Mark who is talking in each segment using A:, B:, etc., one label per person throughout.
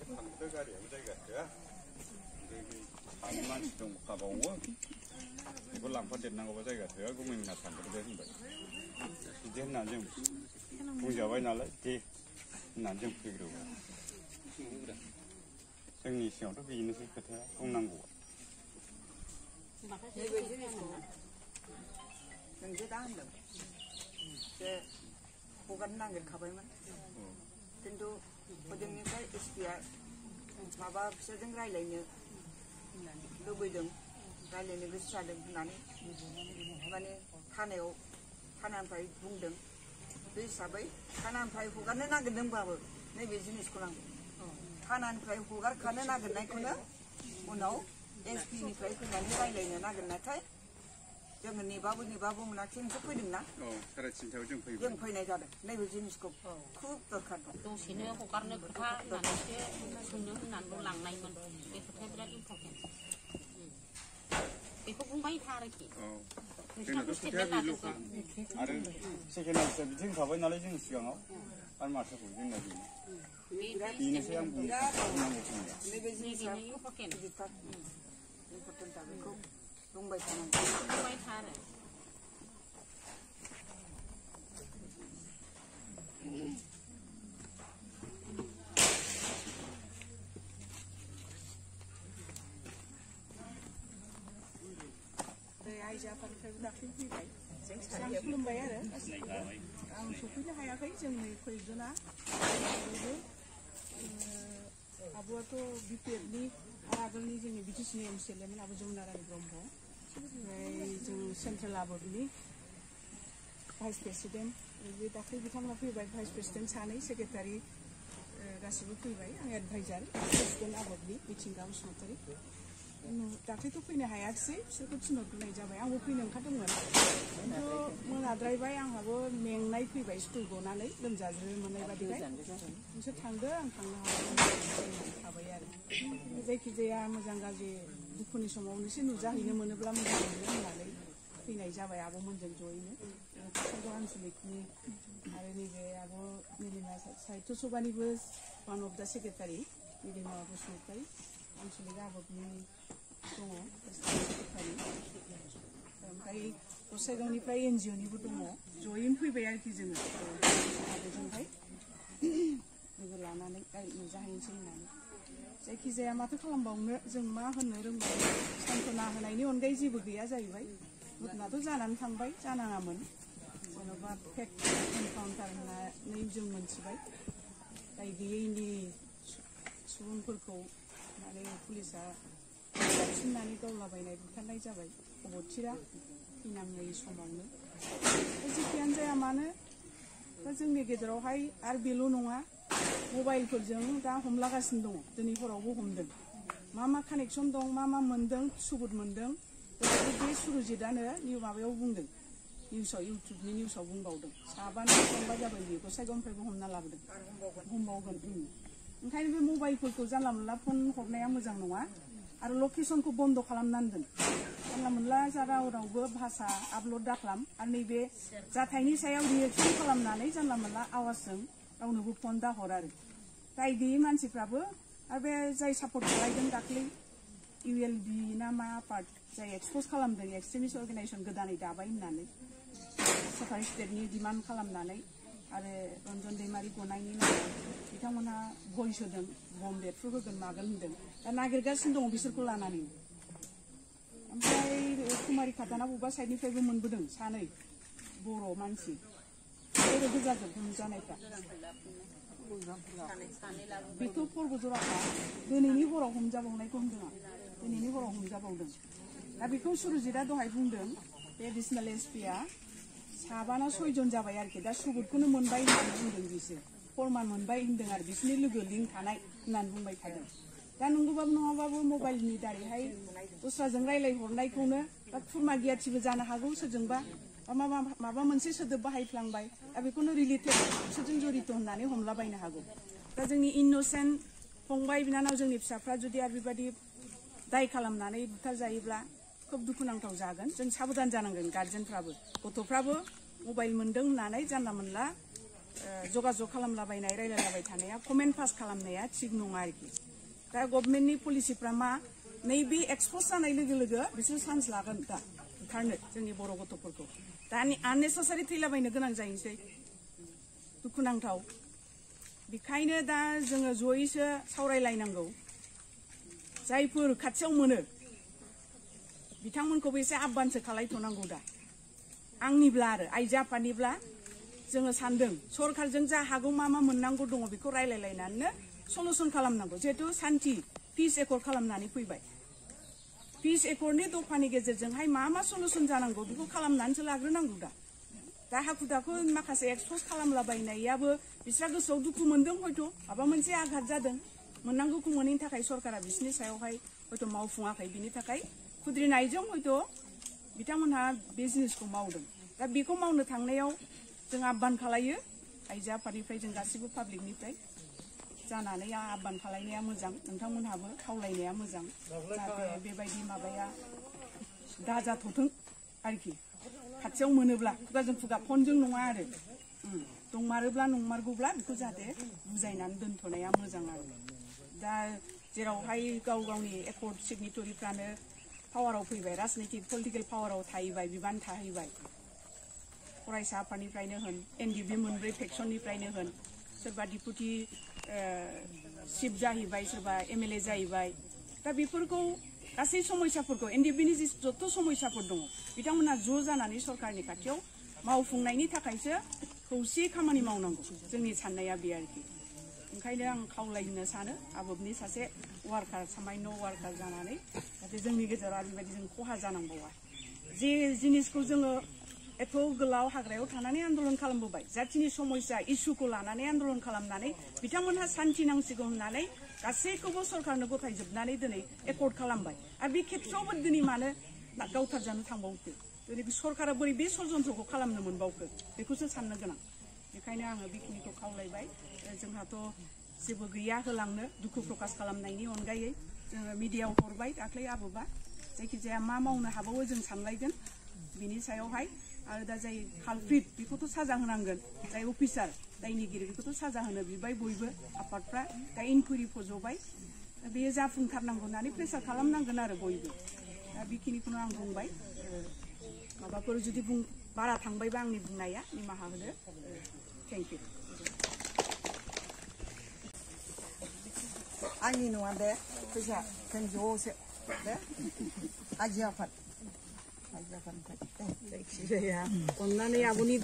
A: थांदो गारियाबो जायगा थोआ सानै मानसि दं गाबावो बेखौ लांफादेरनांगौबा जायगा थोआ गभर्नमेन्टना थांग्रोदो होनबाय बिदि होननानै जों बुंजाबाय नालाय दे होननानै जों फैग्रोबाय जोंनि सिगाङावथ' बेनोसै खोथाया बुंनांगौआ
B: नोंजों दा होनदों जे हगारनो नागिरखाबायमोन खिन्थु हजोंनिफ्राय एसपिआ माबा बिसोरजों रायज्लायनो लुबैदों रायज्लायनो गोसो जादों होननानै माने थानानिफ्राय बुंदों बे हिसाबै थानानिफ्राय हगारनो नागिरदोंबाबो नैबे जिनिसखौ नांगौ थानानिफ्राय हगारखानो नागिरनायखौनो उनाव एसपिनिफ्राय फैनानै रायज्लायनो नागिरनायखाय जोङो नेबाबो मोनाखिसै नोंसोर फैदोंना
A: साराय थिनथायाव
B: जों फैनाय जादों नैबे जिनिसखौ खुब दरखार दं
C: दसेनो हगारनो खोथा होननानैसो सोंनो होननानैल' लांनायमोन बे खोथाया बिराद इम्परटेन्ट बेखौ बुंबाय था आरोखि
A: जोंनाथ' खोथाया बेल'खा आरो सेकेन्ड हाउसआ बिदि होनखाबाय नालाय जों सिगाङाव आरो माथोखौ जोंना बेनोसै आं
B: नैबे जिनिसा इम्परटेन्टआ बेखौ बुंबाय थानांगौ
C: बुंबाय था आरो
D: आइजो आफादनिफ्रायबो दाख्लै फैबाय जों सानैया खुलुमबाय आरो आं सफैनो हायाखै जोंनि खैजना आब'आथ' बिपिएफनि आगोलनि जोंनि बिटिसिनि एमसिएलएमोन आब' जमुनारानि ब्रह्म ओमफ्राय जों सेन्ट्रेल आब'नि भाइस प्रेसिडेन्ट बे दाख्लै बिथांमोना फैबाय भाइस प्रेसिडेन्ट सानै सेक्रेटारि गासिबो फैबाय आं एडभाइजार प्रेसिडेन्ट आब'नि मिथिंगा बसुमतारी दाख्लैथ' फैनो हायाखिसै बिसोरखौ थिनहरनाय जाबाय आंबो फैनो ओंखारदोंमोन खिन्थु मोनाद्रायबाय आंहाबो मेंनाय फैबाय स्कुल गनानै लोमजाज्रो मोननाय बादिखाय नोंसोर थांदो आं थांनो हागोन थाबाय आरो जायखिजाया मोजां गाज्रि दुखुनि समाव नोंसोर नुजाहैनो मोनोब्ला मोजां मोनो होननानै फैनाय जाबाय आब'मोनजों जयैनो क'क्राझार आनसलिकनि आरो नैबे आब' निलिमा साहित्य सभानिबो one of the secretary Nilima Basumatary आनसलिक आब'नि दङ सेक्रेटारि ओमफ्राय गसाइगावनिफ्राय एनजिअ'निबो दङ जयैनो फैबाय आरोखि जोङो आब'जोंहाय लोगो लानानै नुजाहैनोसै होननानै जायखिजाया माथो खालामबावनो जों मा होननो रोंबाय सान्त्वना होनायनि अनगायै जेबो गैया जाहैबाय घटनाथ' जानानै थांबाय जानाङामोन जेन'बा फेक एनकाउन्टार होननानै जों मोनथिबाय दाय गैयैनि सुबुंफोरखौ माने पुलिसा गाबसिननानै गावलाबायनाय बुथारनाय जाबाय अबथिरा फैनाङै समावनो जेखियानो जाया मानो दा जोंनि गेजेरावहाय आरो बेल' नङा मबाइलफोरजों दा हमलागासिनो दङ दिनै हरावबो हमदों मा कानेक्सन दं मा मोनदों सुबुद मोनदों बे सुरजितआनो माबायाव बुंदों निउसाव इउटुबनि निउसाव बुंबावदों साबानि हमबा जाबाय बे गसाइगावनिफ्रायबो हमना लाबोदों हमबावगोन ओंखायनो बे मबाइलफोरखौ जानला मोनला फन हरनाया मोजां नङा आरो लकेसनखौ बन्द' खालामनानै दोन जानला मोनला रावबो भाषा आपल'ड दाखालाम आरो नैबे जाथायनि सायाव रिएक्सन खालामनानै जानला मोनला आवाजजों रावनोबो फन दाहर आरो दाय गैयै मानसिफ्राबो आरो बे जाय सापर्ट खालामदों दाख्लै इउएलबि ना मा पार्ट जाय एक्सप'ज खालामदों एक्सट्रिमिस्ट अर्गानाइजेसन गोदानै दाबाय होननानै सेपारेट स्टेटनि डिमान्ड खालामनानै आरो रन्जन दैमारि गनायनि नामाव बिथांमोनहा भइस होदों बम बेरफ्रु होगोन मागोन होनदों दा नागिरगासिनो दङ बिसोरखौ लानानै ओमफ्राय कुमारि खाताना बबेबा साइडनिफ्रायबो मोनबोदों सानै बर' मानसि ओरै गोजाजों हमजानायफ्रा बेथ' परबजराखा दिनैनि हराव हमजाबावनायखौ होनदों आं दिनैनि हराव हमजाबावदों दा बेखौ सुरजितआ दहाय बुंदों बे एडिसनेल एसपिआ साबाना 6 जन जाबाय आरोखि दा सुबुदखौनो मोनबाय होननानै बुंदों बिसोर फरमान मोनबाय होनदों आरो बिसोरनि लोगो लिंक थानाय होननानै बुंबाय थादों दा नंगौबाबो नङाबाबो मबाइलनि दारैहाय दस्राजों रायलायहरनायखौनो बा खुरमा गियाथिबो जानो हागौ सोरजोंबा माबा मोनसे सोदोब बाहायफ्लांबाय दा बेखौनो रिलेटेड बिसोरजों जरित होननानै हमलाबायनो हागौ दा जोंनि इन'सेन्ट फंबाय बिनानाव जोंनि फिसाफ्रा जुदि आरो बेबायदि दाय खालामनानै बुथारजायोब्ला खोब दुखुनांथाव जागोन जों साबधान जानांगोन गार्जेनफ्राबो गथ'फ्राबो मबाइल मोनदों होननानै जानला मोनला जगाजग खालामलाबायनाय रायलायलाबाय थानाया कमेन्ट पास खालामनाया थिग नङा आरोखि दा गभर्नमेन्टनि पलिसिफ्रा मा नैबे एक्सप'ज जानाय लोगो लोगो बिसोर चान्स लागोन दा बुथारनो जोंनि बर' गथ'फोरखौ दानि आननेसेसारि थैलाबायनो गोनां जायोसै दुखुनांथाव बेखायनो दा जोङो जयैसो सावरायलायनांगौ जायफोर खाथियाव मोनो बिथांमोनखौबो एसे आब्बानसो खालायथ'नांगौ दा आंनिब्ला आरो आइजो आफादनिब्ला जोङो सानदों सरकारजों जा हागौ मा मोननांगौ दङ बेखौ रायलायलायनानैनो सलुसन खालामनांगौ जिहेतु सान्थि पिस एकर्ड खालामनानै फैबाय पिस एकर्डनि दफानि गेजेरजोंहाय मा सलुसन जानांगौ बेखौ खालामनानैसो लाग्रोनांगौ दा हाखु दाखु माखासे एक्सप'ज खालामलाबायनायाबो बिस्रा गोसोआव दुखु मोनदों हयथ' माबा मोनसे आघात जादों मोननांगौखौ मोनैनि थाखाय सरकारा बिसोरनि सायावहाय हयथ' मावफुङाखै बिनि थाखाय खुद्रिनायजों हयथ' बिथांमोनहा बे जिनिसखौ मावदों दा बेखौ मावनो थांनायाव जों आब्बान खालायो आइजो आफादनिफ्राय जों गासिबो पाब्लिकनिफ्राय जानानै आब्बान खालायनाया मोजां नोंथांमोनहाबो खावलायनाया मोजां जाहाथे बेबायदि माबाया दाजाथ'थों आरोखि खाथियाव मोनोब्ला खुगाजों खुगा फनजों नङा आरो दंमारोब्ला नंमारगौब्ला बेखौ जाहाथे बुजायनानै दोनथ'नाया मोजां आरो दा जेरावहाय गाव गावनि एकर्ड सिगनेटरिफ्रानो पावाराव फैबाय राजनितिक पलिटिकेल पावाराव थाहैबाय बिबान थाहैबाय फरायसा आफादनिफ्रायनो होन एनडिबि मोनब्रै फेक्सननिफ्रायनो होन सोरबा डिपुटि चिफ जाहैबाय सोरबा एमएलए जाहैबाय दा बेफोरखौ गासै समस्याफोरखौ एनडिबिनि जथ' समस्याफोर दङ बिथांमोनहा ज' जानानै सरकारनि खाथियाव मावफुंनायनि थाखायसो खौसेयै खामानि मावनांगौ जोंनि साननाया बे आरोखि ओंखायनो आं खावलायनो सानो आबोबनि सासे वार्कार सामान्य वार्कार जानानै जाहाथे जोंनि गेजेराव बेबायदि जों खहा जानांबावा जे जिनिसखौ जोङो एथ' गोलाव हाग्रायाव थानानै आन्दलन खालामबोबाय जाथिनि समस्या इस्युखौ लानानै आन्दलन खालामनानै बिथांमोनहा सान्थि नांसिगौ होननानै गासैखौबो सरकारनो गथायजोबनानै दिनै एकर्ड खालामबाय आरो बे खेथ्रआवबो दिनै मानो गावथारजानो थांबावखो दिनै सरकारा बोरै बे षड्यन्त्रखौ खालामनो मोनबावखो बेखौसो साननो गोनां बेखायनो आङो बेखिनिखौ खावलायबाय जोंहाथ' जेबो गैया होलांनो दुखु प्रकाश खालामनायनि अनगायै जोङो मिडियायाव हरबाय दाख्लै आबोबा जायखिजाया मा मावनो हाबावो जों सानलायगोन बिनि सायावहाय आरो दा जाय कालप्रिट बेखौथ' साजा होनांगोन जाय अफिसार दायनिगिरि बेखौथ' साजा होनो बिबाय बयबो आफादफ्रा दा इनकुइरि फज'बाय बेयो जाफुंथारनांगौ होननानै प्रेसार खालामनांगोन आरो बयबो दा बेखिनिखौनो आं बुंबाय माबाफोर जुदि बारा थांबायबा आंनि बुंनाया निमाहा होदो थेंक इउ
B: आंनि नङा दे फैसा जों ज'सो दे आइजो आफाद
D: जायखिजाया अननानै आब'नि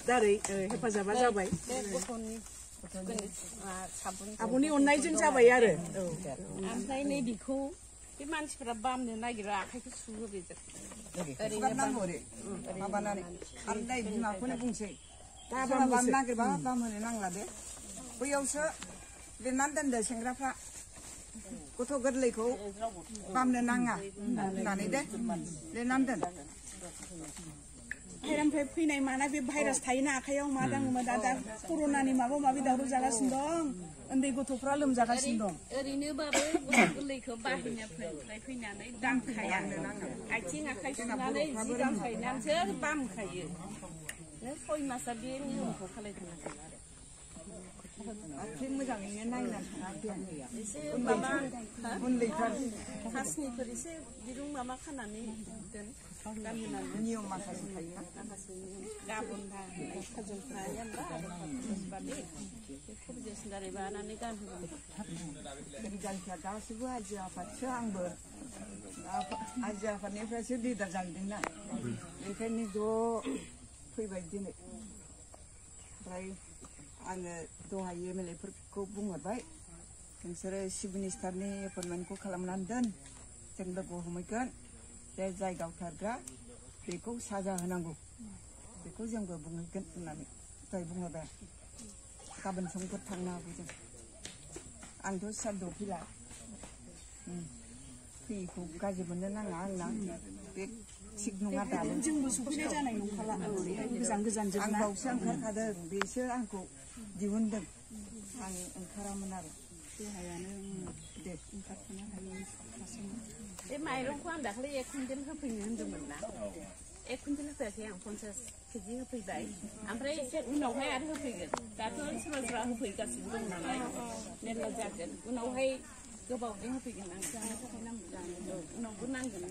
D: दारै हेफाजाबा जाबाय आब'नि अननायजों जाबाय आरो
C: ओमफ्राय नै बेखौ बे मानसिफोरा बामनो नागिरो आखाइखौ सुहो बेजों
B: नांगौ ओरै माबानानै आरो नै बिमाखौनो बुंसै दा बाम नागिरबा बाम होनो नांला दे बैयावसो लिरनानै दोनदो सेंग्राफ्रा गथ' गोरलैखौ बामनो नाङा होननानै दे लिरनानै दोन
D: बाहेरानिफ्राय फैनाय माना बे भाइरास थायोना आखाइयाव मा दाङोमोन दा कर'नानि माबा माबि दावराव जागासिनो दं उन्दै गथ'फ्रा लोमजागासिनो दं
C: ओरैनोबाबो गथ' गोरलैखौ बाहेरनिफ्राय फैनानै दामखाया आथिं आखाइ सुनानै जि गानखायनानैसो बामखायो 6 मासआ बे नियमखौ खालायथारनांगोन
B: आथिं मोजाङैनो नायनानै थाङाखै
C: एसे माबा
B: उन्दैथार
C: खासनिफोर एसे दिरुं माबा खानानै दोन गानहोनानै
B: नियम माखासे थायोना
C: माखासे गाबोन फुरजेसनारि बानानै गानहोबाय
B: जायखिया गासैबो आइजो आफादसो आंबो आइजो आफादनिफ्रायसो लिडार जाहैदोंना बेखायनो ज' फैबाय दिनै ओमफ्राय आङो दहाय एमएलएफोरखौ बुंहरबाय नोंसोरो चिफ मिनिस्टारनि एपइन्टमेन्टखौ खालामनानै दोन जों लोगो हमहैगोन जाय गावथारग्रा बेखौ साजा होनांगौ बेखौ जोंबो बुंहैगोन होननानै दहाय बुंहरबाय गाबोन समफोर थांनो हागौ जों आंथ' सानदौ फैला फैयैखौ गाज्रि मोननो नाङा आंना बे थिग नङा दाबो
D: जोंबो सफैनाय जानाय नंखाला गोजान गोजान
B: आं बावसो ओंखारखादों बेसो आंखौ दिहुनदों आं ओंखारामोन आरो
D: देहायानो दे ओंखारथ'नो हायो
C: बे माइरंखौ आं दाखालि 1 कुइन्टेल होफैनो होन्दोंमोन ना 1 कुइन्टेल होफैयाखै आं 50 केजि होफैबाय ओमफ्राय एसे उनावहाय आरो होफैगोन दाथ' सोरबा सोरबा होफैगासिनो दं नालाय मेरला जागोन उनावहाय गोबावजों होफैगोन आं जानो थाखाय नांगौ उनावबो नांगोन